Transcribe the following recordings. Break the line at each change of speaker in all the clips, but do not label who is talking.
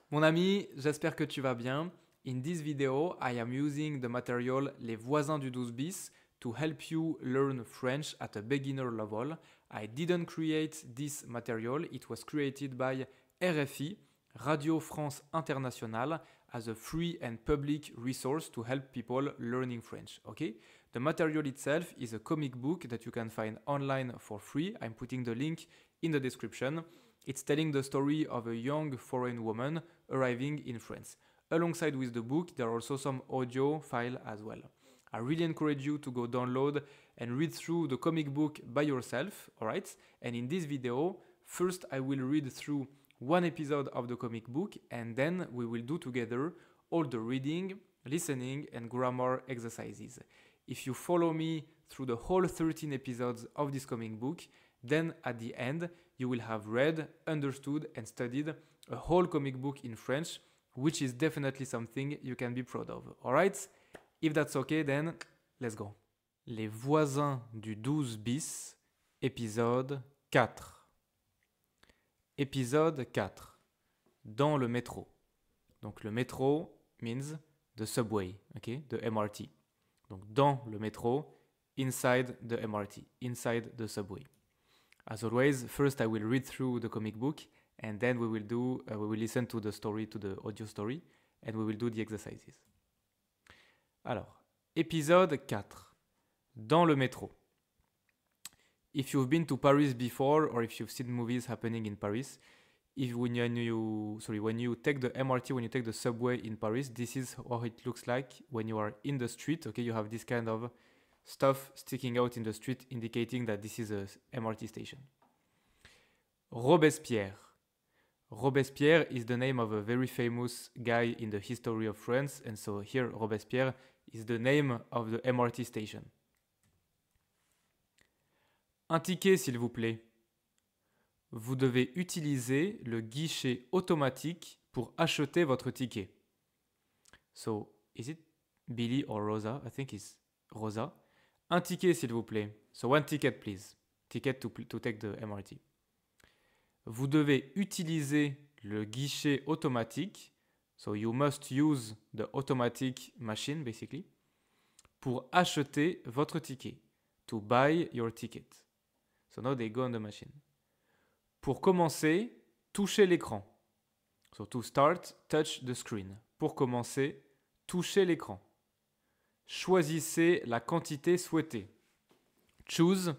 Mon ami, j'espère que tu vas bien. In this video, I am using the material Les voisins du 12 bis to help you learn French at a beginner level. I didn't create this material, it was created by RFI, Radio France Internationale, as a free and public resource to help people learning French. Okay? The material itself is a comic book that you can find online for free. I'm putting the link in the description. It's telling the story of a young foreign woman arriving in France. Alongside with the book, there are also some audio file as well. I really encourage you to go download and read through the comic book by yourself, alright? And in this video, first I will read through one episode of the comic book and then we will do together all the reading, listening and grammar exercises. If you follow me through the whole 13 episodes of this comic book, then at the end, you will have read, understood and studied a whole comic book in French, which is definitely something you can be proud of. Alright? If that's okay, then let's go. Les voisins du 12 bis, épisode 4. Épisode 4. Dans le métro. Donc le métro means the subway, okay? The MRT. Donc dans le métro, inside the MRT, inside the subway. As always, first I will read through the comic book and then we will listen to the story, to the audio story, and we will do the exercises. Alors, épisode 4. Dans le métro. If you've been to Paris before or if you've seen movies happening in Paris, when you take the MRT, when you take the subway in Paris, this is how it looks like when you are in the street. Okay, you have this kind of stuff sticking out in the street indicating that this is a MRT station. Robespierre. Robespierre is the name of a very famous guy in the history of France, and so here Robespierre is the name of the MRT station. Un ticket, s'il vous plaît. Vous devez utiliser le guichet automatique pour acheter votre ticket. So, is it Billy or Rosa? I think it's Rosa. Un ticket, s'il vous plaît. So, one ticket, please. Ticket to take the MRT. Vous devez utiliser le guichet automatique. So, you must use the automatic machine, basically, pour acheter votre ticket. To buy your ticket. So, now they go on the machine. Pour commencer, touchez l'écran. So, to start, touch the screen. Pour commencer, touchez l'écran. Choisissez la quantité souhaitée. Choose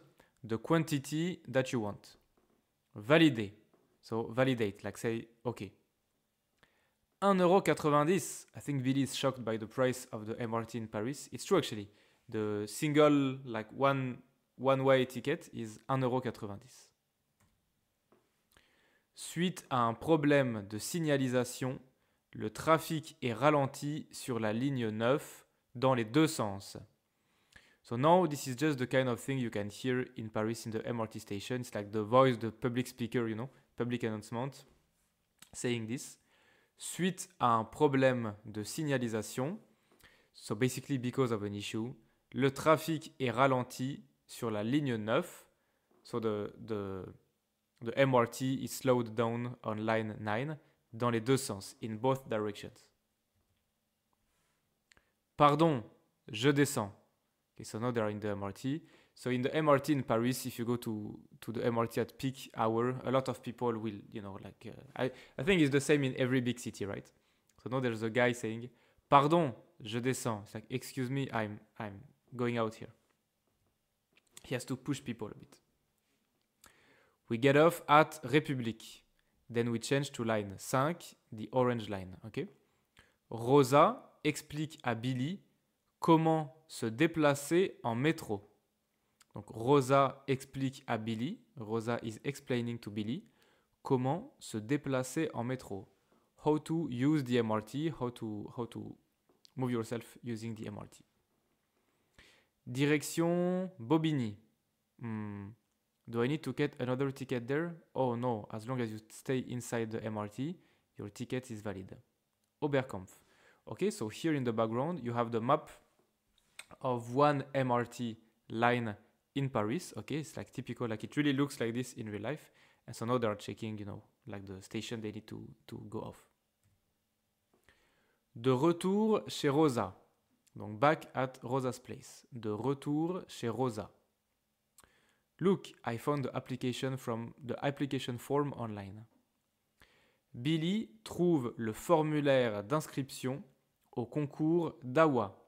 the quantity that you want. Valider. So, validate, like say, OK. 1,90 €. I think Billy is shocked by the price of the MRT in Paris. It's true, actually. The single, like one-way ticket is 1,90 €. Suite à un problème de signalisation, le trafic est ralenti sur la ligne 9 dans les deux sens. So now this is just the kind of thing you can hear in Paris in the MRT station. It's like the voice, the public speaker, you know, public announcement saying this. Suite à un problème de signalisation, so basically because of an issue, le trafic est ralenti sur la ligne 9. So the MRT is slowed down on line 9 dans les deux sens, in both directions. Pardon, je descends. Okay, so now they are in the MRT. So in the MRT in Paris, if you go to the MRT at peak hour, a lot of people will, you know, like, I think it's the same in every big city, right? So now there's a guy saying, pardon, je descends. It's like, excuse me, I'm going out here. He has to push people a bit. We get off at République. Then we change to line 5, the orange line. Okay? Rosa explique à Billy comment se déplacer en métro. Donc Rosa explique à Billy, Rosa is explaining to Billy, comment se déplacer en métro. How to use the MRT, how to move yourself using the MRT. Direction Bobigny. Do I need to get another ticket there? Oh no, as long as you stay inside the MRT, your ticket is valid. Oberkampf. Okay, so here in the background, you have the map of one MRT line in Paris. Okay, it's like typical, like it really looks like this in real life. And so now they are checking, you know, like the station they need to go off. De retour chez Rosa. Donc back at Rosa's place. De retour chez Rosa. Look, I found the application form online. Billy trouve le formulaire d'inscription au concours d'Awa.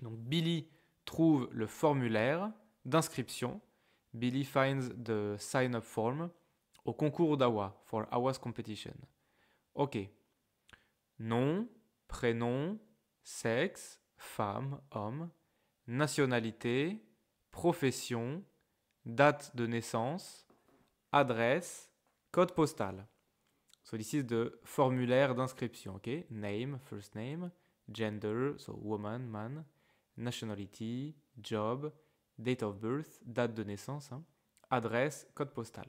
Donc Billy trouve le formulaire d'inscription. Billy finds the sign-up form au concours d'Awa for Awa's competition. Ok. Nom, prénom, sexe, femme, homme, nationalité, profession, date de naissance, adresse, code postal. So this is the formulaire d'inscription, okay? Name, first name, gender, so woman, man, nationality, job, date of birth, date de naissance, hein, adresse, code postal.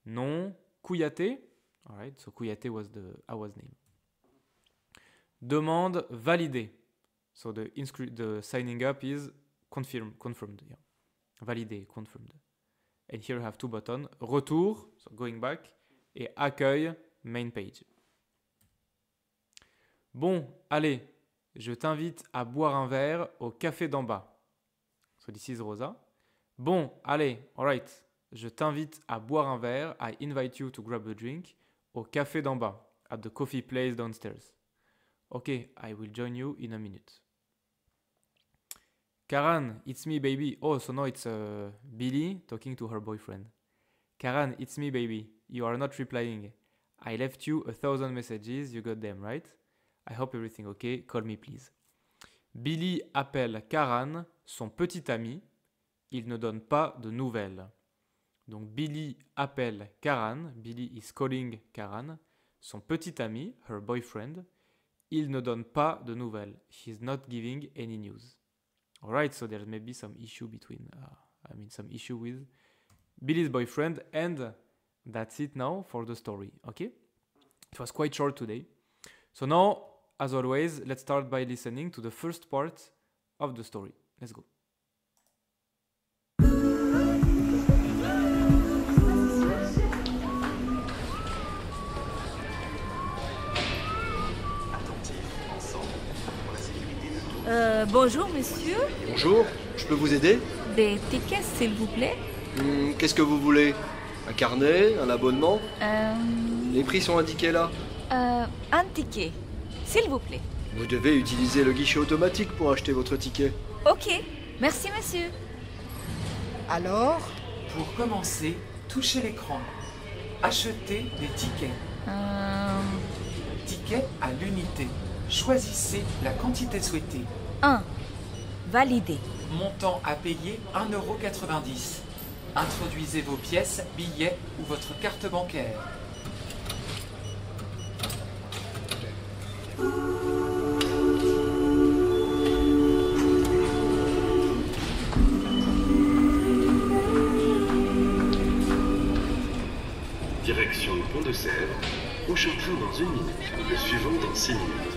Nom, Kouyaté. All right, so Kouyaté was Awa's name. Demande validée. So the signing up is confirmed. Yeah. Validé, confirmed. And here you have two buttons. Retour, so going back, et accueil, main page. Bon, allez, je t'invite à boire un verre au café d'en bas. So this is Rosa. Bon, allez, alright, je t'invite à boire un verre. I invite you to grab a drink au café d'en bas, at the coffee place downstairs. Okay, I will join you in a minute. Karan, it's me, baby. Oh, so now it's Billy talking to her boyfriend. Karan, it's me, baby. You are not replying. I left you 1,000 messages. You got them, right? I hope everything okay. Call me, please. Billy appelle Karan, son petit ami. Il ne donne pas de nouvelles. Donc Billy appelle Karan. Billy is calling Karan, son petit ami, her boyfriend. Il ne donne pas de nouvelles. He's not giving any news. Alright, so there may be some issue some issue with Billy's boyfriend, and that's it now for the story, okay? It was quite short today. So now, as always, let's start by listening to the first part of the story. Let's go.
Bonjour, monsieur.
Bonjour, je peux vous aider?
Des tickets, s'il vous plaît.
Qu'est-ce que vous voulez? Un carnet? Un abonnement? Les prix sont indiqués là.
Un ticket, s'il vous plaît.
Vous devez utiliser le guichet automatique pour acheter votre ticket.
Ok, merci, monsieur.
Alors,
Pour commencer, touchez l'écran. Achetez des tickets. Tickets à l'unité. Choisissez la quantité souhaitée.
1. Validé.
Montant à payer 1,90 €. Introduisez vos pièces, billets ou votre carte bancaire.
Direction le Pont de Sèvres. Prochain train dans 1 minute. Le suivant dans 6 minutes.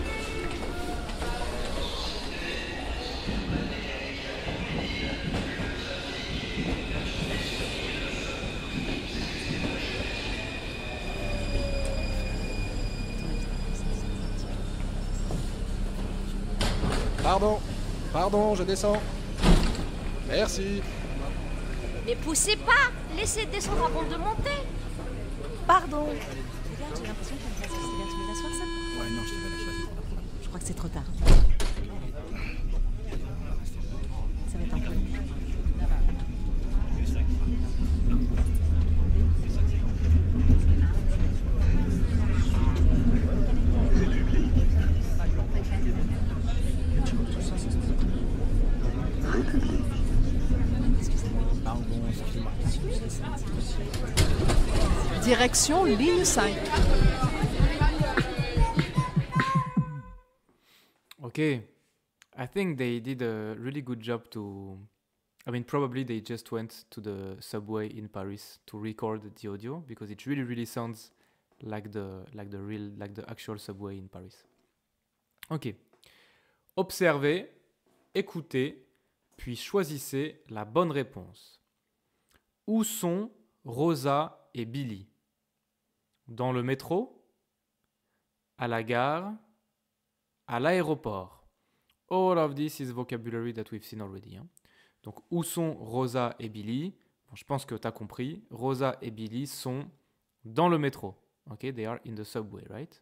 Pardon, je descends. Merci.
Mais poussez pas! Laissez descendre avant de monter!
Pardon. Regarde, j'ai l'impression qu'elle me passe. Tu veux t'asseoir, ça?
Ouais, non, je te vais la choisir.
Je crois que c'est trop tard. Ça va être un peu long.
Pardon, excuse-moi.
Direction ligne 5.
Okay, I think they did a really good job probably they just went to the subway in Paris to record the audio because it really sounds like the actual subway in Paris. Ok. Observez, écoutez, puis choisissez la bonne réponse. Où sont Rosa et Billy? Dans le métro? À la gare? à l'aéroport. All of this is vocabulary that we've seen already. Hein. Donc, où sont Rosa et Billy? Bon, je pense que tu as compris. Rosa et Billy sont dans le métro. Okay, they are in the subway, right?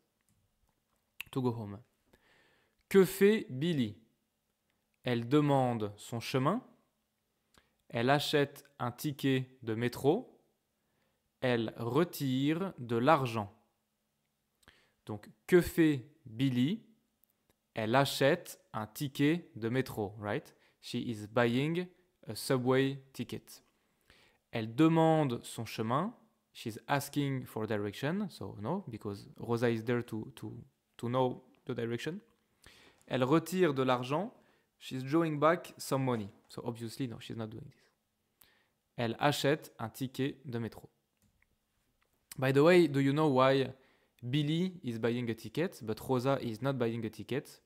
To go home. Que fait Billy? Elle demande son chemin. Elle achète un ticket de métro. Elle retire de l'argent. Donc, que fait Billy? Elle achète un ticket de métro, right? She is buying a subway ticket. Elle demande son chemin. She's asking for direction. So, no, because Rosa is there to know the direction. Elle retire de l'argent. She's drawing back some money. So, obviously, no, she's not doing this. Elle achète un ticket de métro. By the way, do you know why Billy is buying a ticket, but Rosa is not buying a ticket?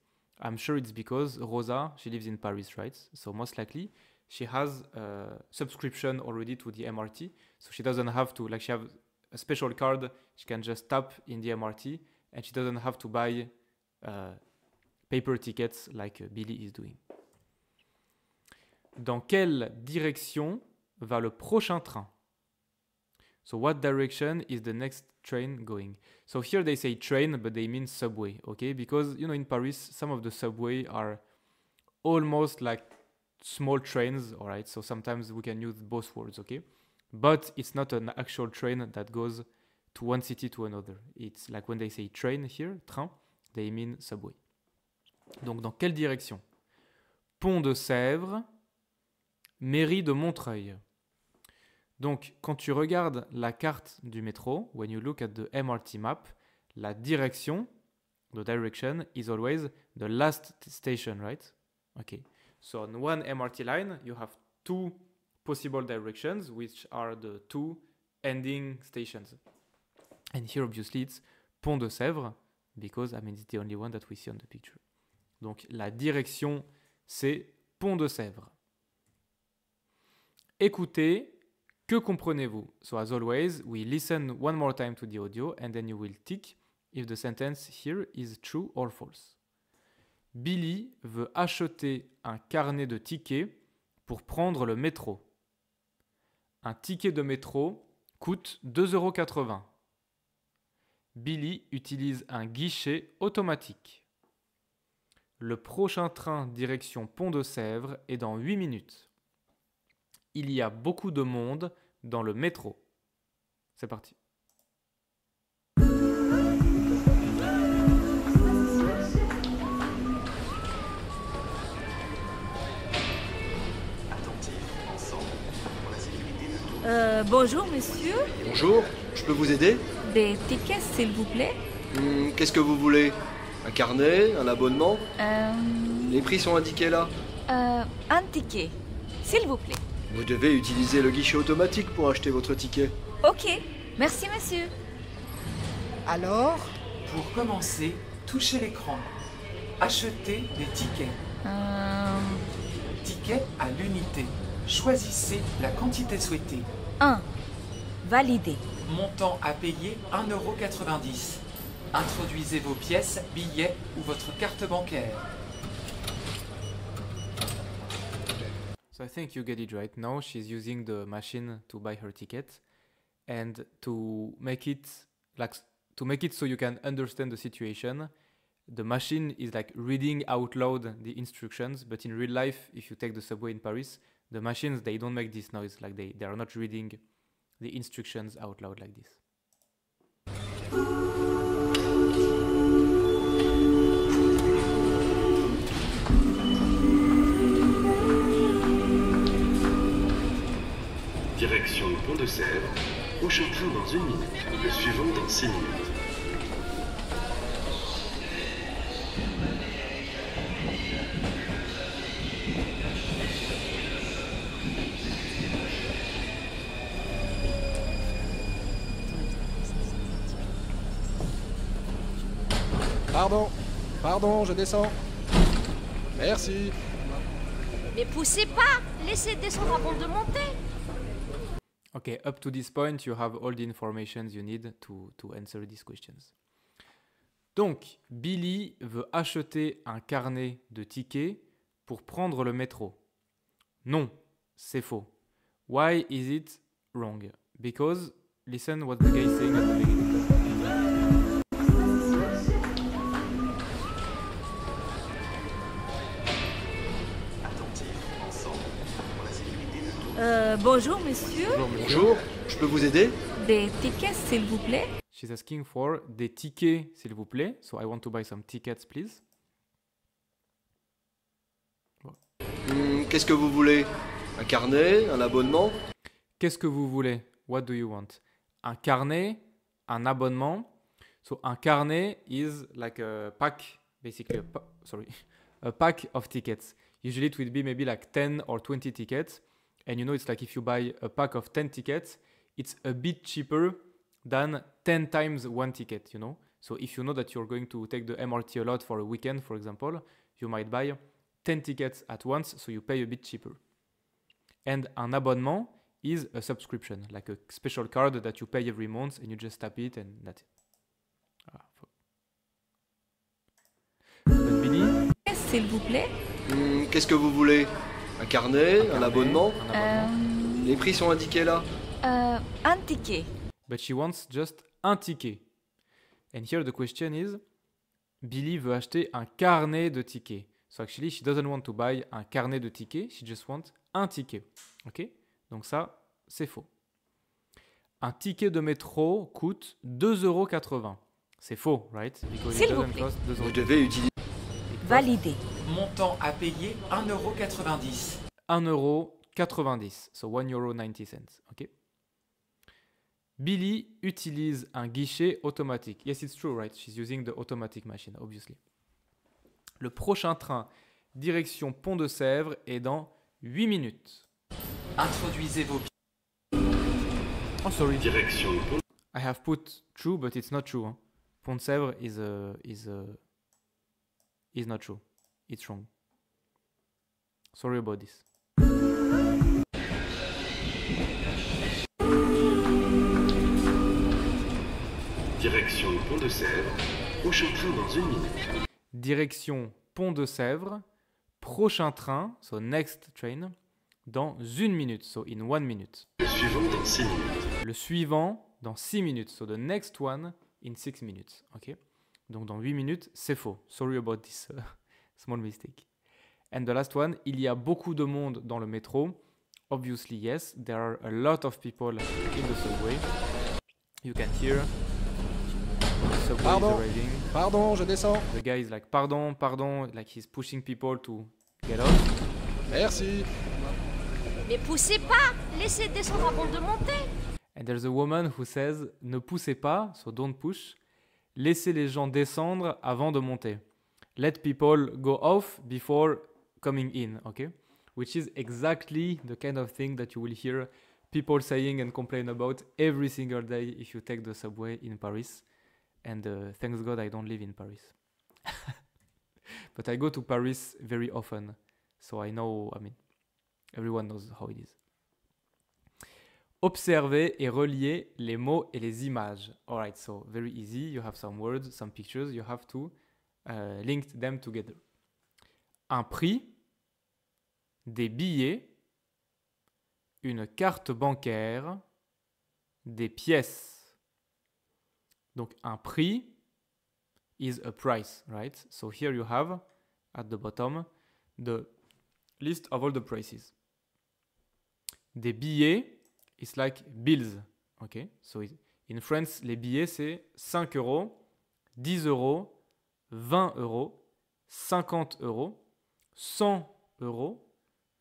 I'm sure it's because Rosa, she lives in Paris, right? So most likely, she has a subscription already to the MRT. So she doesn't have to, like she has a special card, she can just tap in the MRT and she doesn't have to buy paper tickets like Billy is doing. Dans quelle direction va le prochain train? So what direction is the next train going? So here they say train, but they mean subway, okay? Because, you know, in Paris, some of the subway are almost like small trains, all right? So sometimes we can use both words, okay? But it's not an actual train that goes to one city to another. It's like when they say train here, train, they mean subway. Donc, dans quelle direction? Pont de Sèvres, mairie de Montreuil. Donc, quand tu regardes la carte du métro, when you look at the MRT map, la direction, the direction, is always the last station, right? Okay. So, on one MRT line, you have two possible directions, which are the two ending stations. And here, obviously, it's Pont de Sèvres, because, I mean, it's the only one that we see on the picture. Donc, la direction, c'est Pont de Sèvres. Écoutez. Que comprenez-vous? So as always, we listen one more time to the audio and then you will tick if the sentence here is true or false. Billy veut acheter un carnet de tickets pour prendre le métro. Un ticket de métro coûte 2,80 €. Billy utilise un guichet automatique. Le prochain train direction Pont de Sèvres est dans 8 minutes. Il y a beaucoup de monde dans le métro. C'est parti.
Bonjour, monsieur.
Bonjour, je peux vous aider?
Des tickets, s'il vous plaît.
Qu'est-ce que vous voulez? Un carnet? Un abonnement? Les prix sont indiqués là.
Un ticket, s'il vous plaît.
Vous devez utiliser le guichet automatique pour acheter votre ticket.
Ok, merci monsieur.
Alors?
Pour commencer, touchez l'écran. Achetez des tickets. Ticket à l'unité. Choisissez la quantité souhaitée.
1. Validé.
Montant à payer 1,90 €. Introduisez vos pièces, billets ou votre carte bancaire.
So I think you get it right now. She's using the machine to buy her ticket, and to make it so you can understand the situation. The machine is like reading out loud the instructions, but in real life, if you take the subway in Paris, the machines, they don't make this noise, like they are not reading the instructions out loud like this.
Direction Pont de Sèvres, prochain train dans 1 minute, le suivant dans 6 minutes.
Pardon, je descends. Merci.
Mais poussez pas! Laissez descendre avant de monter!
Okay, up to this point, you have all the information you need to answer these questions. Donc, Billy veut acheter un carnet de tickets pour prendre le métro. Non, c'est faux. Why is it wrong? Because, listen what the guy is saying at the beginning.
Bonjour, monsieur.
Bonjour, je peux vous aider?
Des tickets, s'il vous plaît.
She's asking for des tickets, s'il vous plaît. So I want to buy some tickets, please.
Qu'est-ce que vous voulez? Un carnet? Un abonnement?
Qu'est-ce que vous voulez? What do you want? Un carnet, un abonnement. So un carnet is like a pack, basically. A pack of tickets. Usually it will be maybe like 10 or 20 tickets. And you know, it's like if you buy a pack of 10 tickets, it's a bit cheaper than 10 times one ticket, you know? So if you know that you're going to take the MRT a lot for a weekend, for example, you might buy 10 tickets at once, so you pay a bit cheaper. And an abonnement is a subscription, like a special card that you pay every month and you just tap it and that's it. But Billy,
S'il vous plaît.
Qu'est-ce que vous voulez? Un carnet? Un abonnement?
un abonnement.
Les prix sont indiqués là?
Un ticket.
But she wants just un ticket. And here the question is, Billy veut acheter un carnet de tickets. So actually, she doesn't want to buy un carnet de tickets, she just wants un ticket. Ok? Donc ça, c'est faux. Un ticket de métro coûte 2,80 €. C'est faux, right? Because it
S'il vous
doesn't
plaît.
cost 2
Vous
euros.
devez utiliser...
Validé.
Montant à payer 1,90 €.
1,90 €. So 1,90 €. Ok? Billy utilise un guichet automatique. Yes, it's true, right? She's using the automatic machine, obviously. Le prochain train, direction Pont de Sèvres, est dans 8 minutes.
Introduisez vos
Oh, sorry.
Direction Pont.
I have put true, but it's not true. Hein. Pont de Sèvres is not true. It's wrong. Sorry about this.
Direction Pont de Sèvres. Prochain train dans 1 minute.
Direction Pont de Sèvres. Prochain train, so next train, dans 1 minute, so in 1 minute.
Le suivant dans 6 minutes.
Le suivant dans 6 minutes, so the next one in 6 minutes. Ok? Donc dans 8 minutes, c'est faux. Sorry about this small mistake. And the last one, il y a beaucoup de monde dans le métro. Obviously, yes, there are a lot of people in the subway. You can hear the subway is
Pardon.
arriving.
Pardon, je descends.
The guy is like, pardon, pardon, like he's pushing people to get off.
Merci.
Mais poussez pas! Laissez descendre avant de monter!
And there's a woman who says, ne poussez pas, so don't push. Laissez les gens descendre avant de monter. Let people go off before coming in, okay? Which is exactly the kind of thing that you will hear people saying and complain about every single day if you take the subway in Paris. And thanks God I don't live in Paris. But I go to Paris very often. So I know, I mean, everyone knows how it is. Observer et relier les mots et les images. Alright, so very easy. You have some words, some pictures. You have to link them together. Un prix, des billets, une carte bancaire, des pièces. Donc un prix is a price, right? So here you have at the bottom the list of all the prices. Des billets is like bills, okay? So in France, les billets c'est 5 €, 10 €, 20 €, 50 €, 100 €,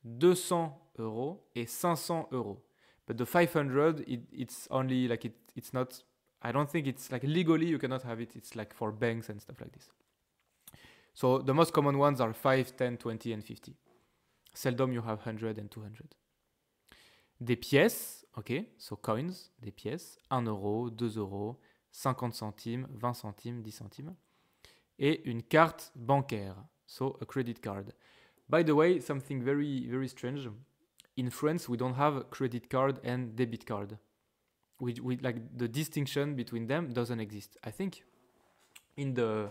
200 € et 500 €. But the 500, it's only like it's not. I don't think it's like legally you cannot have it. It's like for banks and stuff like this. So the most common ones are 5, 10, 20 and 50. Seldom you have 100 and 200. Des pièces, okay, so coins, des pièces, 1 €, 2 €, 50 centimes, 20 centimes, 10 centimes. Et une carte bancaire, so a credit card. By the way, something very, very strange. In France, we don't have credit card and debit card. We like the distinction between them doesn't exist. I think In the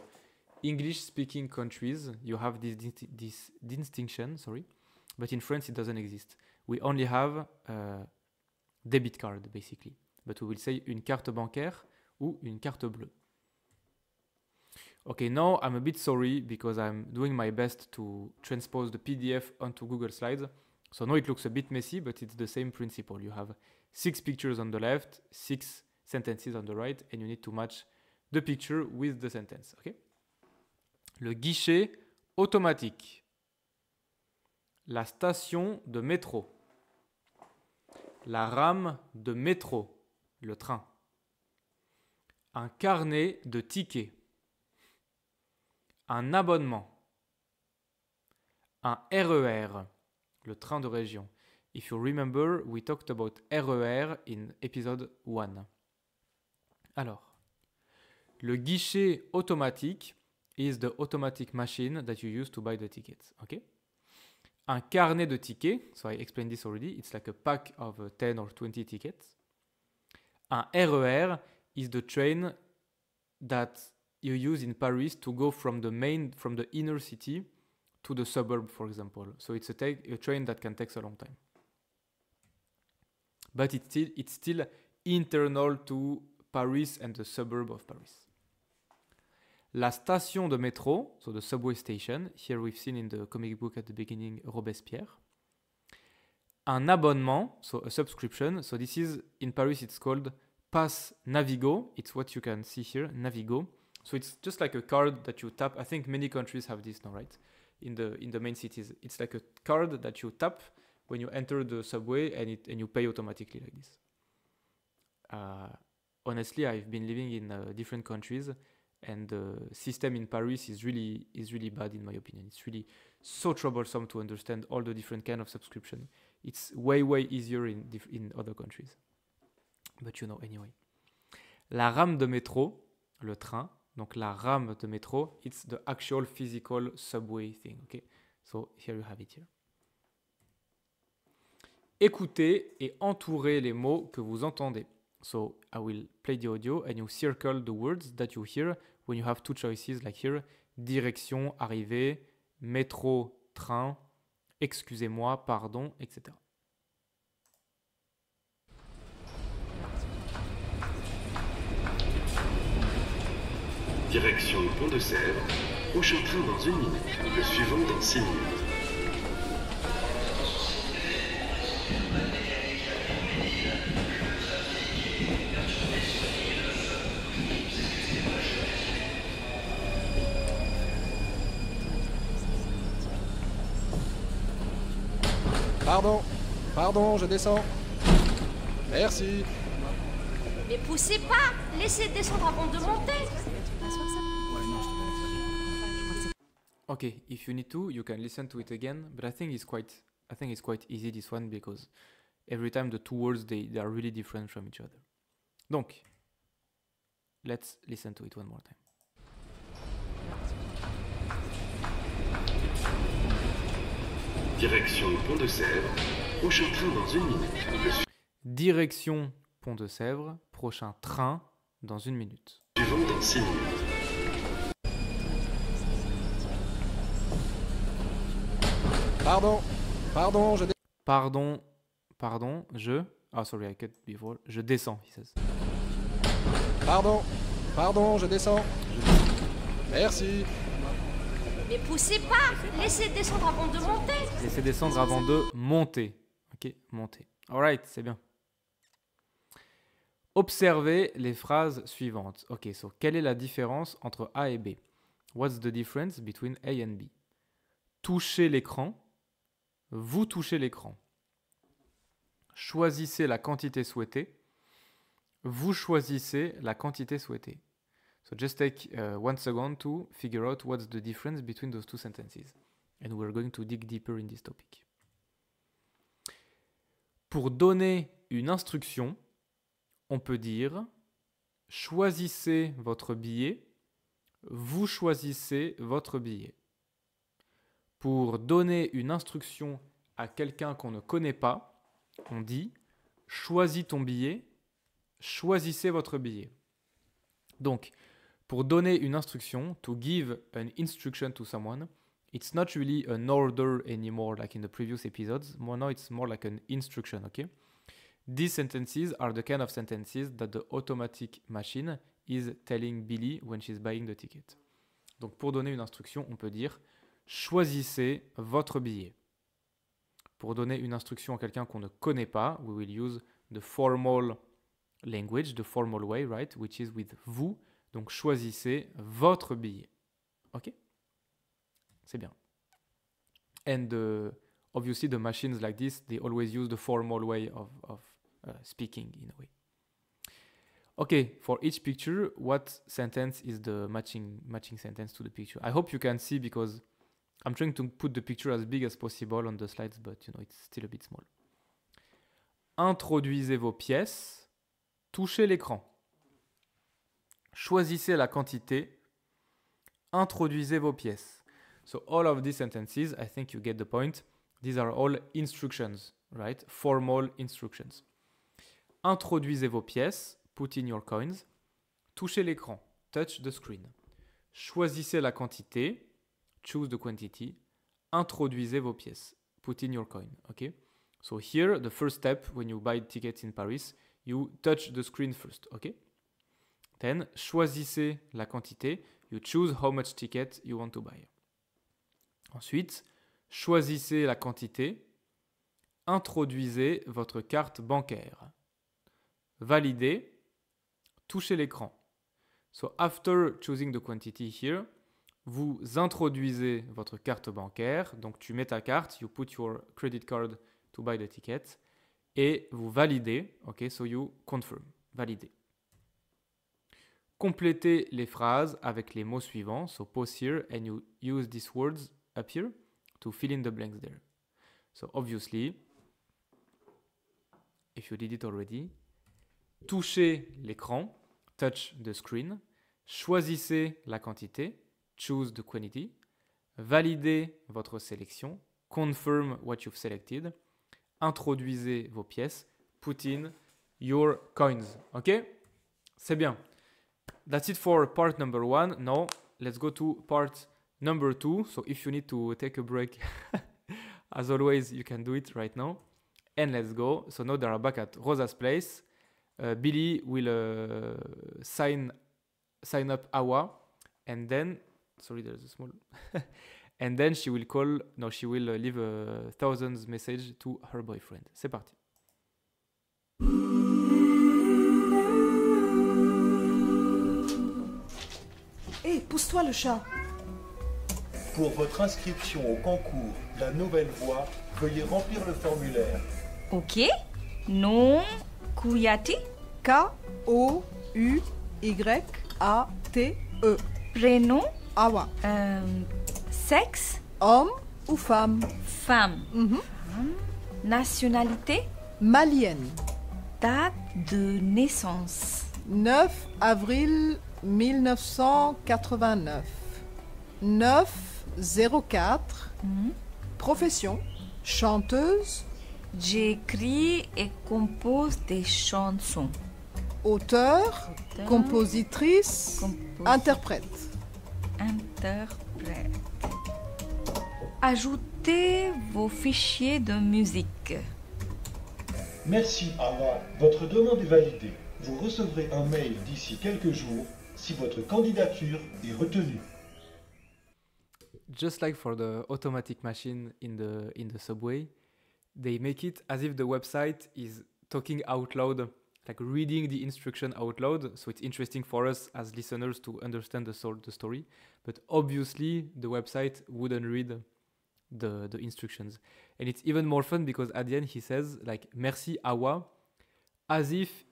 English-speaking countries, you have this distinction, sorry, but in France, it doesn't exist. We only have debit card, basically. But we will say une carte bancaire ou une carte bleue. Okay, now I'm a bit sorry because I'm doing my best to transpose the PDF onto Google Slides. So now it looks a bit messy, but it's the same principle. You have 6 pictures on the left, 6 sentences on the right, and you need to match the picture with the sentence. Okay? Le guichet automatique. La station de métro. La rame de métro. Le train. Un carnet de tickets. Un abonnement. Un RER. Le train de région. If you remember, we talked about RER in episode 1. Alors, le guichet automatique is the automatic machine that you use to buy the tickets. Okay? Un carnet de tickets, so I explained this already, it's like a pack of 10 or 20 tickets. Un RER is the train that you use in Paris to go from the inner city to the suburb, for example. So it's a train that can take a long time. But it's still internal to Paris and the suburb of Paris. La station de métro, so the subway station, here we've seen in the comic book at the beginning, Robespierre. Un abonnement, so a subscription. So this is, in Paris, it's called Pass Navigo. It's what you can see here, Navigo. So it's just like a card that you tap. I think many countries have this now, right? In the main cities. It's like a card that you tap when you enter the subway and you pay automatically like this. Honestly, I've been living in different countries, and the system in Paris is really bad in my opinion. It's really so troublesome to understand all the different kind of subscription. It's way easier in other countries. But you know anyway. La rame de métro, le train. Donc la rame de métro, it's the actual physical subway thing. Okay? So here you have it here. Écoutez et entourez les mots que vous entendez. So I will play the audio and you circle the words that you hear when you have two choices like here. Direction, arrivée, métro, train, excusez-moi, pardon, etc.
Direction Pont de Sèvres. Prochain train dans 1 minute. Le suivant dans 6 minutes.
Pardon, je descends. Merci.
Mais poussez pas! Laissez descendre avant de monter!
Okay, if you need to, you can listen to it again, but I think it's quite easy this one because every time the two words they are really different from each other. Donc, let's listen to it one more time.
Direction Pont de Sèvres. Prochain train dans 1 minute.
Direction Pont de Sèvres. Prochain train dans 1 minute.
Suivant dans 6 minutes.
Pardon, je
je... Ah, sorry, I cut before. Je descends, he says.
Pardon, je descends. Merci.
Mais poussez pas! Laissez descendre avant de monter!
Laissez descendre avant de monter. Ok, monter. Alright, c'est bien. Observez les phrases suivantes. Ok, so quelle est la différence entre A et B? What's the difference between A and B? Touchez l'écran. Vous touchez l'écran. Choisissez la quantité souhaitée. Vous choisissez la quantité souhaitée. So just take 1 second to figure out what's the difference between those two sentences. And we're going to dig deeper in this topic. Pour donner une instruction, on peut dire choisissez votre billet. Vous choisissez votre billet. Pour donner une instruction à quelqu'un qu'on ne connaît pas, on dit « Choisis ton billet, choisissez votre billet ». Donc, Pour donner une instruction, to give an instruction to someone, it's not really an order anymore like in the previous episodes. Now it's more like an instruction, okay? These sentences are the kind of sentences that the automatic machine is telling Billy when she's buying the ticket. Donc pour donner une instruction, on peut dire « Choisissez votre billet ». Pour donner une instruction à quelqu'un qu'on ne connaît pas, we will use the formal language, the formal way, right? Which is with vous. Donc choisissez votre billet. Ok? C'est bien. And obviously the machines like this, they always use the formal way of speaking in a way. Okay, for each picture, what sentence is the matching sentence to the picture? I hope you can see because I'm trying to put the picture as big as possible on the slides, but you know, it's still a bit small. Introduisez vos pièces, touchez l'écran. Choisissez la quantité, introduisez vos pièces. So all of these sentences, I think you get the point. These are all instructions, right? Formal instructions. Introduisez vos pièces, put in your coins. Touchez l'écran, touch the screen. Choisissez la quantité, choose the quantity. Introduisez vos pièces, put in your coin, okay? So here, the first step when you buy tickets in Paris, you touch the screen first, okay? Then, choisissez la quantité, you choose how much ticket you want to buy. Ensuite, choisissez la quantité, introduisez votre carte bancaire. Validez, touchez l'écran. So after choosing the quantity here, vous introduisez votre carte bancaire, donc tu mets ta carte, you put your credit card to buy the ticket, et vous validez, ok, so you confirm, validez. Complétez les phrases avec les mots suivants, so pause here and you use these words up here to fill in the blanks there. So obviously, if you did it already, touchez l'écran, touch the screen, choisissez la quantité, choose the quantity, validez votre sélection, confirm what you've selected, introduisez vos pièces, put in your coins. Ok? C'est bien. That's it for part number 1. Now, let's go to part number 2. So if you need to take a break, as always, you can do it right now. And let's go. So now they are back at Rosa's place. Billy will sign up Awa, and then, sorry, there's a small, and then she will leave a thousands message to her boyfriend. C'est parti.
Hé, pousse-toi le chat.
Pour votre inscription au concours La Nouvelle Voix, veuillez remplir le formulaire.
Ok. Nom, Kouyati.
K-O-U-Y-A-T-E.
Prénom.
Awa.
Sexe.
Homme ou femme?
Femme. Femme. Nationalité.
Malienne.
Date de naissance.
9 avril 1989. 9-04. Profession. Chanteuse.
J'écris et compose des chansons.
Auteur, compositrice, interprète.
Interprète. Ajoutez vos fichiers de musique.
Merci, Awa. Votre demande est validée. Vous recevrez un mail d'ici quelques jours si votre candidature est retenue.
Just like for the automatic machine in the subway, they make it as if the website is talking out loud, like reading the instruction out loud. So it's interesting for us as listeners to understand the story. But obviously, the website wouldn't read the instructions. And it's even more fun because at the end he says, like, merci Awa, as if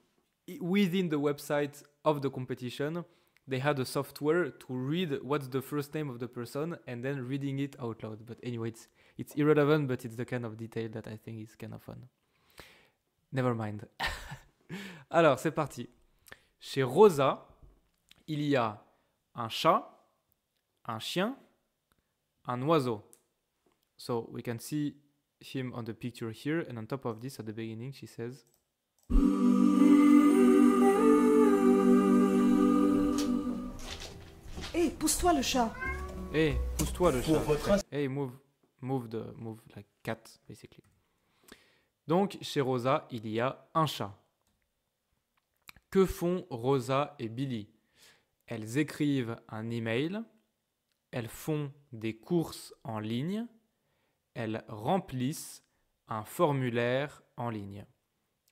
within the website of the competition, they had a software to read what's the first name of the person and then reading it out loud. But anyway, it's irrelevant, but it's the kind of detail that I think is kind of fun. Never mind. Alors, c'est parti. Chez Rosa, il y a un chat, un chien, un oiseau. So we can see him on the picture here, and on top of this, at the beginning, she says...
pousse-toi le chat.
Hey, pousse-toi le
Pour
chat.
votre
Hey, move like cat, basically. Donc, chez Rosa, il y a un chat. Que font Rosa et Billy? Elles écrivent un email, elles font des courses en ligne, elles remplissent un formulaire en ligne.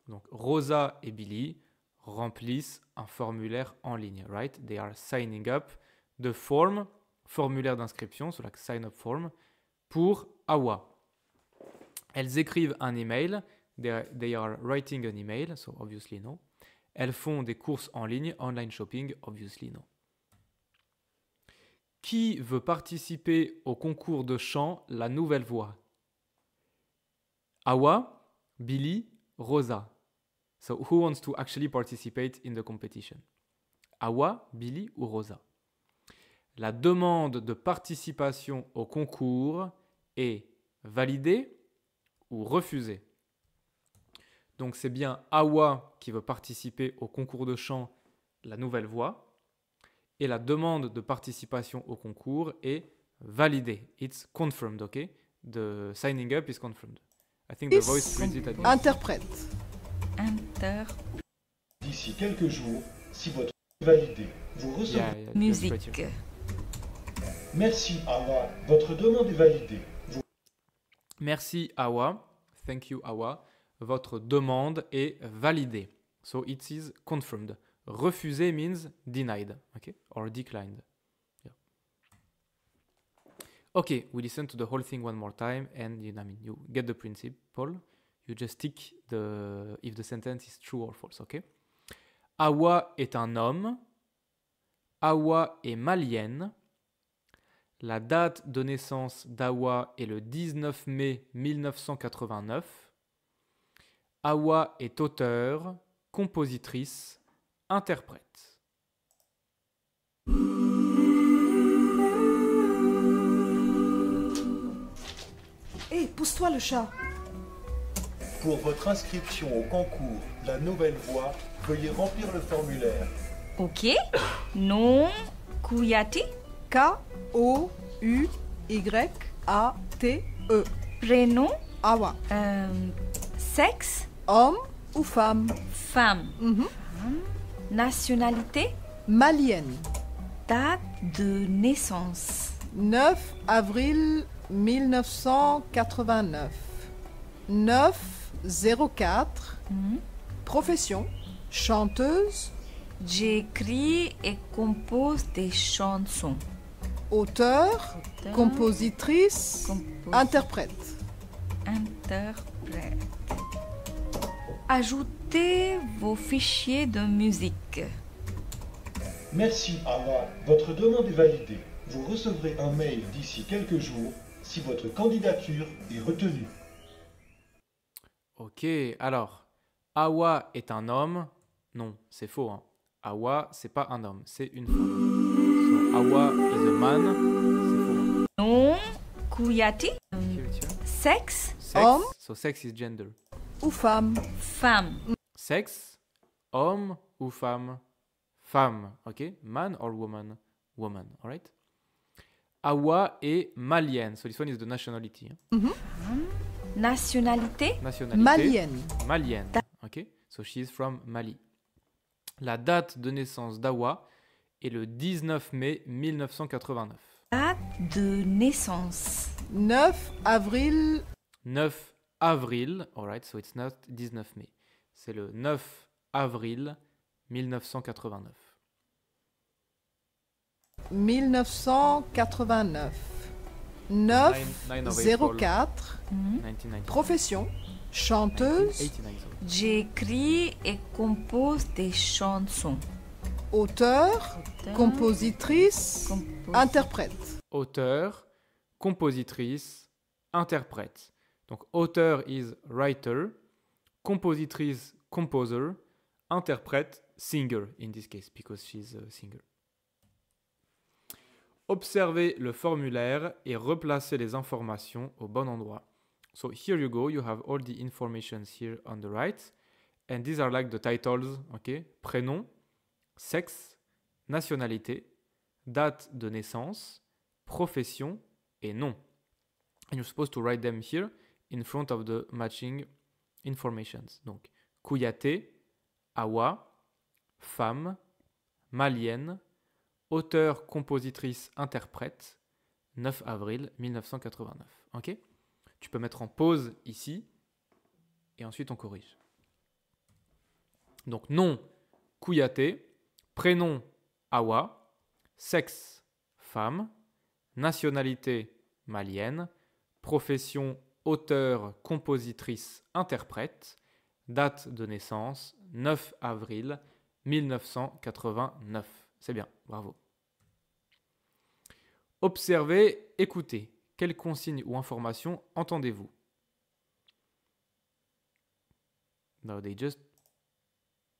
Donc, Rosa et Billy remplissent un formulaire en ligne, right? They are signing up the form, formulaire d'inscription, so like sign up form, pour Awa. Elles écrivent un email, they are writing an email, so obviously no. Elles font des courses en ligne, online shopping, obviously no. Qui veut participer au concours de chant La Nouvelle Voix? Awa, Billy, Rosa. So who wants to actually participate in the competition? Awa, Billy ou Rosa? La demande de participation au concours est validée ou refusée. Donc c'est bien Awa qui veut participer au concours de chant La Nouvelle Voix et la demande de participation au concours est validée. It's confirmed, okay? The signing up is confirmed. I think the voice reads it at least.
Interprète.
D'ici quelques jours, si votre est validé, vous recevrez
Musique.
Merci Awa, votre demande est validée.
Merci Awa. Thank you Awa. Votre demande est validée. So it is confirmed. Refusé means denied, okay? Or declined. Yeah. Okay, we listen to the whole thing one more time and you get the principle. You just tick if the sentence is true or false, okay? Awa est un homme. Awa est malienne. La date de naissance d'Awa est le 19 mai 1989. Awa est auteure, compositrice, interprète.
Hé, pousse-toi le chat.
Pour votre inscription au concours La Nouvelle Voix, veuillez remplir le formulaire.
Ok. Nom, Kouyati.
K-O-U-Y-A-T-E.
Prénom,
Awa.
sexe,
Homme ou femme?
femme. Nationalité,
Malienne.
date de naissance.
9 avril 1989. 9-04. Profession, chanteuse.
J'écris et compose des chansons.
Auteur, compositrice, interprète.
Interprète. Ajoutez vos fichiers de musique.
Merci Awa, votre demande est validée. Vous recevrez un mail d'ici quelques jours si votre candidature est retenue.
Ok, alors, Awa est un homme. Non, c'est faux. Hein. Awa, c'est pas un homme, c'est une femme. So, Awa is a man. C'est faux.
Nom, Kouyati.
Sex.
Sexe,
Homme.
So sex is gender.
Ou femme.
femme.
Sexe, homme ou femme? Femme, ok? Man or woman? Woman, alright? Awa est malienne. So this one is the nationality. Hein?
Nationalité,
Nationalité.
Malienne.
Malienne, ok? So she is from Mali. La date de naissance d'Awa est le 19 mai 1989.
date de naissance.
9 avril
9 avril, alright, so it's not 19 mai. C'est le 9 avril 1989.
1989. 9
9 of April
04.
1990.
Profession, chanteuse.
1989, sorry.
J'écris et compose des chansons.
Auteur, compositrice, interprète.
Auteur, compositrice, interprète. Donc auteur is writer, compositrice, composer, interprète, singer in this case because she's a singer. Observez le formulaire et replacez les informations au bon endroit. So here you go, you have all the informations here on the right. And these are like the titles, okay? Prénom, sexe, nationalité, date de naissance, profession et nom. And you're supposed to write them here in front of the matching informations. Donc, Kouyaté, Awa, femme, malienne, auteur, compositrice, interprète, 9 avril 1989. Ok? Tu peux mettre en pause ici et ensuite on corrige. Donc, nom, Kouyaté, prénom, Awa, sexe, femme, nationalité, malienne, profession, auteur, compositrice, interprète, date de naissance, 9 avril 1989. C'est bien, bravo. Observez, écoutez. Quelles consignes ou informations entendez-vous? No, they just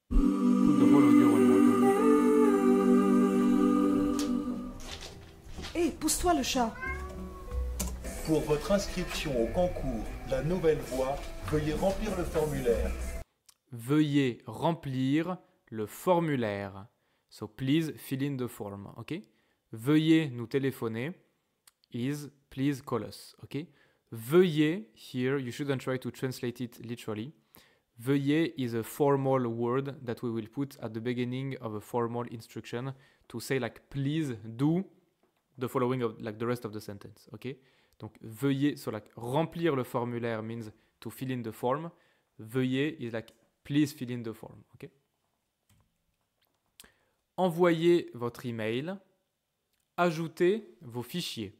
put the whole audio on more time.
Hé, pousse-toi le chat.
Pour votre inscription au concours La Nouvelle Voix, veuillez remplir le formulaire.
Veuillez remplir le formulaire. So please fill in the form, ok? Veuillez nous téléphoner is please call us, ok? Veuillez, here, you shouldn't try to translate it literally. Veuillez is a formal word that we will put at the beginning of a formal instruction to say like please do the following of like the rest of the sentence, ok? Donc veuillez, so like remplir le formulaire means to fill in the form. Veuillez is like please fill in the form, ok? Envoyez votre email. Ajoutez vos fichiers.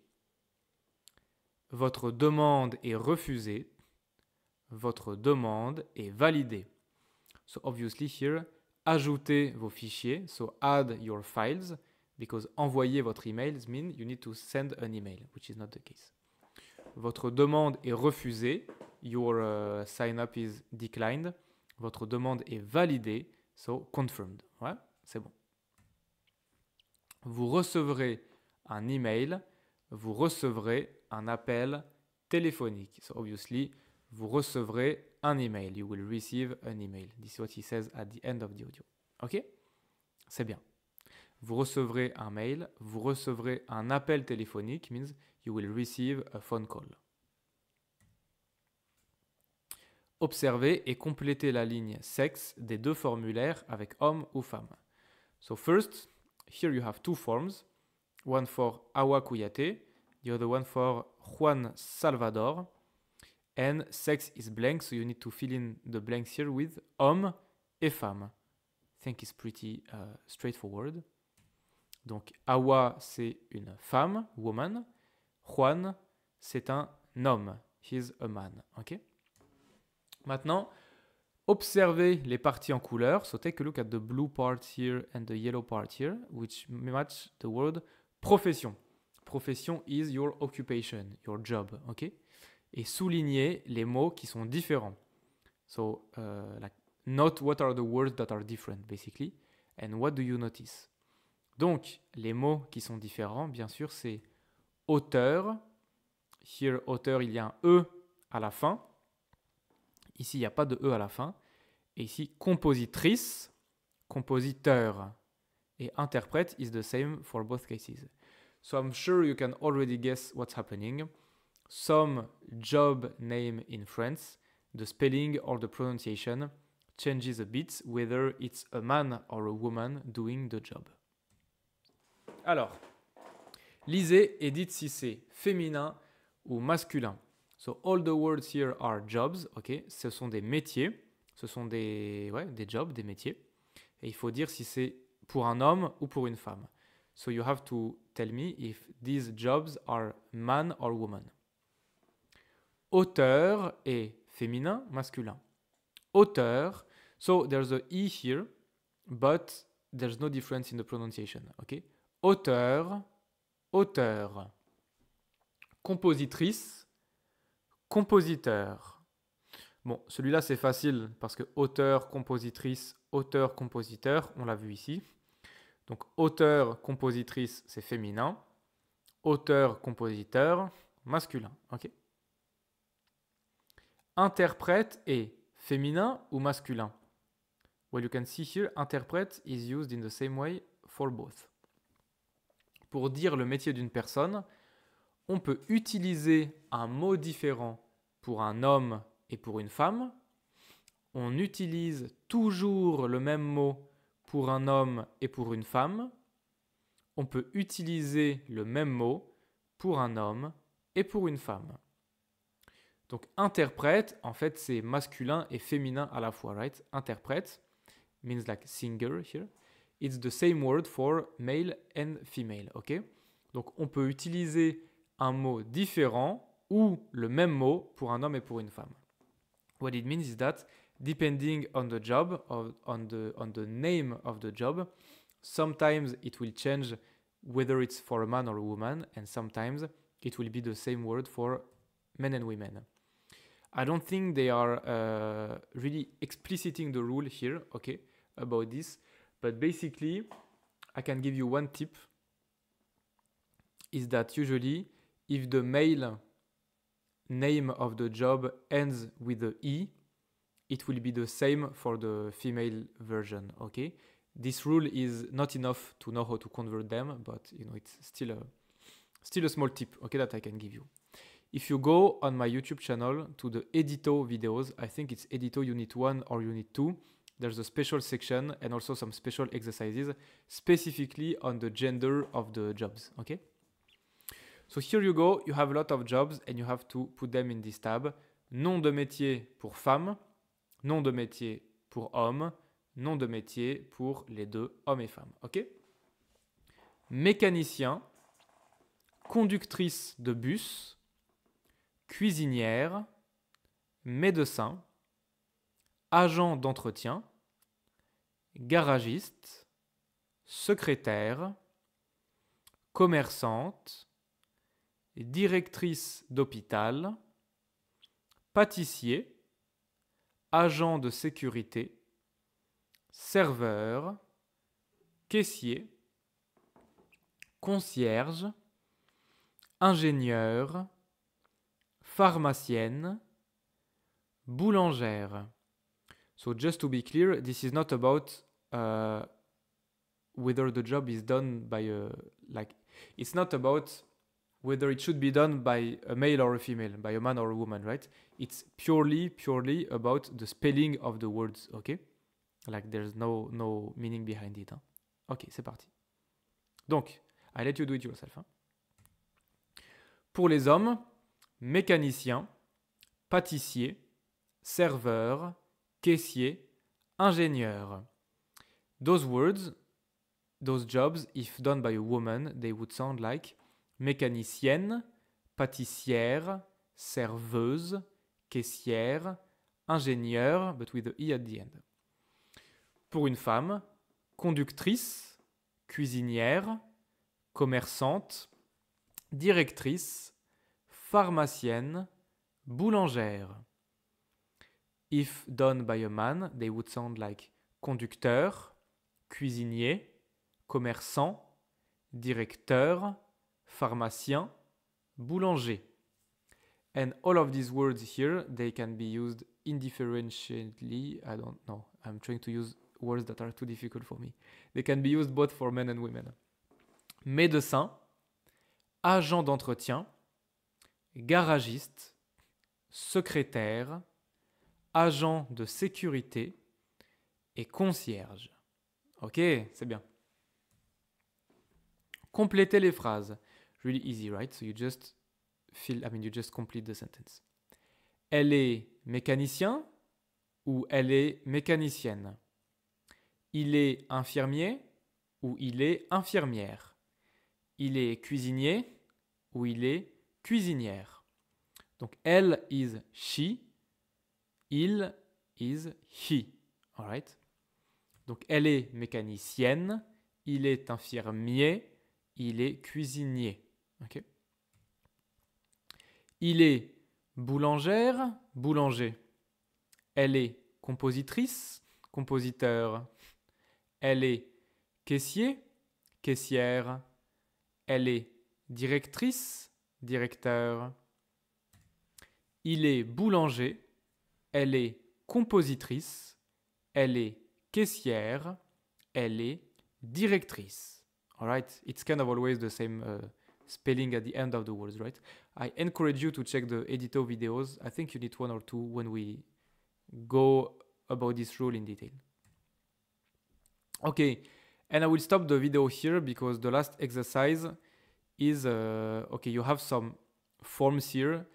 Votre demande est refusée. Votre demande est validée. So obviously here, ajoutez vos fichiers. So add your files, because envoyer votre email means you need to send an email, which is not the case. Votre demande est refusée. Your sign up is declined. Votre demande est validée. So confirmed. Ouais, c'est bon. Vous recevrez un email, vous recevrez un appel téléphonique. So obviously, vous recevrez un email. You will receive an email. This is what he says at the end of the audio. Ok? C'est bien. Vous recevrez un mail, vous recevrez un appel téléphonique, means you will receive a phone call. Observez et complétez la ligne sexe des deux formulaires avec homme ou femme. So first, here you have two forms, one for Awa Kouyaté, the other one for Juan Salvador, and sex is blank, so you need to fill in the blanks here with homme et femme. I think it's pretty straightforward. Donc Awa, c'est une femme, woman. Juan, c'est un homme, he's a man. Okay? Maintenant, observez les parties en couleur. So take a look at the blue part here and the yellow part here, which match the word profession. Profession is your occupation, your job, ok? Et soulignez les mots qui sont différents. So, like, note what are the words that are different, basically, and what do you notice? Donc, les mots qui sont différents, bien sûr, c'est auteur. Here, auteur, il y a un E à la fin. Ici, il n'y a pas de E à la fin. Et ici, compositrice, compositeur. Et interprète is the same for both cases. So I'm sure you can already guess what's happening. Some job name in France, the spelling or the pronunciation changes a bit whether it's a man or a woman doing the job. Alors, lisez et dites si c'est féminin ou masculin. So all the words here are jobs, ok? Ce sont des métiers, ce sont des jobs, des métiers. Et il faut dire si c'est pour un homme ou pour une femme. So you have to tell me if these jobs are man or woman. Auteur est féminin, masculin. Auteur, so there's a E here, but there's no difference in the pronunciation, ok? Auteur, auteur. Compositrice, compositeur. Bon, celui-là c'est facile parce que auteur, compositrice, auteur, compositeur, on l'a vu ici. Donc auteur, compositrice, c'est féminin. Auteur, compositeur, masculin. Ok. Interprète est féminin ou masculin? Well, you can see here, interprète is used in the same way for both. pour dire le métier d'une personne, on peut utiliser un mot différent pour un homme et pour une femme. On utilise toujours le même mot pour un homme et pour une femme. On peut utiliser le même mot pour un homme et pour une femme. Donc interprète, en fait, c'est masculin et féminin à la fois, right? Interprète means like singer here. It's the same word for male and female, ok? Donc on peut utiliser un mot différent ou le même mot pour un homme et pour une femme. What it means is that depending on the job, on the name of the job, sometimes it will change whether it's for a man or a woman, and sometimes it will be the same word for men and women. I don't think they are really expliciting the rule here, okay, about this, but basically, I can give you one tip, is that usually, if the male name of the job ends with a E, it will be the same for the female version, okay? This rule is not enough to know how to convert them, but you know it's still a small tip, okay, that I can give you. If you go on my YouTube channel to the Edito videos, I think it's Edito Unit 1 or Unit 2, there's a special section and also some special exercises specifically on the gender of the jobs, okay? So here you go, you have a lot of jobs and you have to put them in this tab. Nom de métier pour femme, nom de métier pour homme, nom de métier pour les deux, hommes et femmes. Ok? Mécanicien, conductrice de bus, cuisinière, médecin, agent d'entretien, garagiste, secrétaire, commerçante, directrice d'hôpital, pâtissier, agent de sécurité, serveur, caissier, concierge, ingénieur, pharmacienne, boulangère. So just to be clear, this is not about whether the job is done by it's not about whether it should be done by a male or a female, by a man or a woman, right? It's purely about the spelling of the words, okay? Like there's no meaning behind it. Hein? Ok, c'est parti. Donc, I let you do it yourself. Hein? Pour les hommes, mécanicien, pâtissier, serveur, caissier, ingénieur. Those words, those jobs, if done by a woman, they would sound like mécanicienne, pâtissière, serveuse, caissière, ingénieur, but with the E at the end. Pour une femme, conductrice, cuisinière, commerçante, directrice, pharmacienne, boulangère. If done by a man, they would sound like conducteur, cuisinier, commerçant, directeur, pharmacien, boulanger. And all of these words here, they can be used indifferentially. I don't know. I'm trying to use words that are too difficult for me. They can be used both for men and women. Médecin, agent d'entretien, garagiste, secrétaire, agent de sécurité et concierge. Ok, c'est bien. Complétez les phrases. Really easy, right? So you just complete the sentence. Elle est mécanicien ou elle est mécanicienne. Il est infirmier ou il est infirmière. Il est cuisinier ou il est cuisinière. Donc elle is she, il is he. All right? Donc elle est mécanicienne, il est infirmier, il est cuisinier. Okay? Il est boulangère, boulanger. Elle est compositrice, compositeur. Elle est caissier, caissière. Elle est directrice, directeur. Il est boulanger. Elle est compositrice. Elle est caissière. Elle est directrice. All right, it's kind of always the same spelling at the end of the words, right? I encourage you to check the Edito videos. I think you need 1 or 2 when we go about this rule in detail. Okay, and I will stop the video here because the last exercise is, okay, you have some forms here,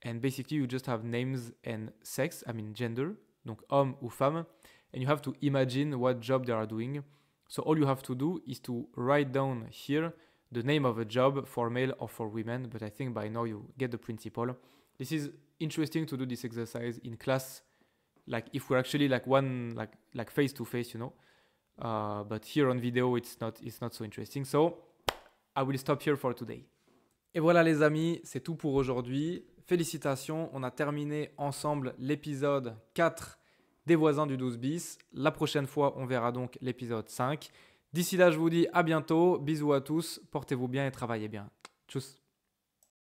and basically you just have names and sex, I mean gender, donc homme ou femme, and you have to imagine what job they are doing. So all you have to do is to write down here the name of a job for male or for women, but I think by now you get the principle. This is interesting to do this exercise in class, like if we're actually like like face to face, you know. But here on video, it's not so interesting. So I will stop here for today. Et voilà les amis, c'est tout pour aujourd'hui. Félicitations, on a terminé ensemble l'épisode 4 des voisins du 12 bis. La prochaine fois, on verra donc l'épisode 5. D'ici là, je vous dis à bientôt. Bisous à tous, portez-vous bien et travaillez bien. Tchuss.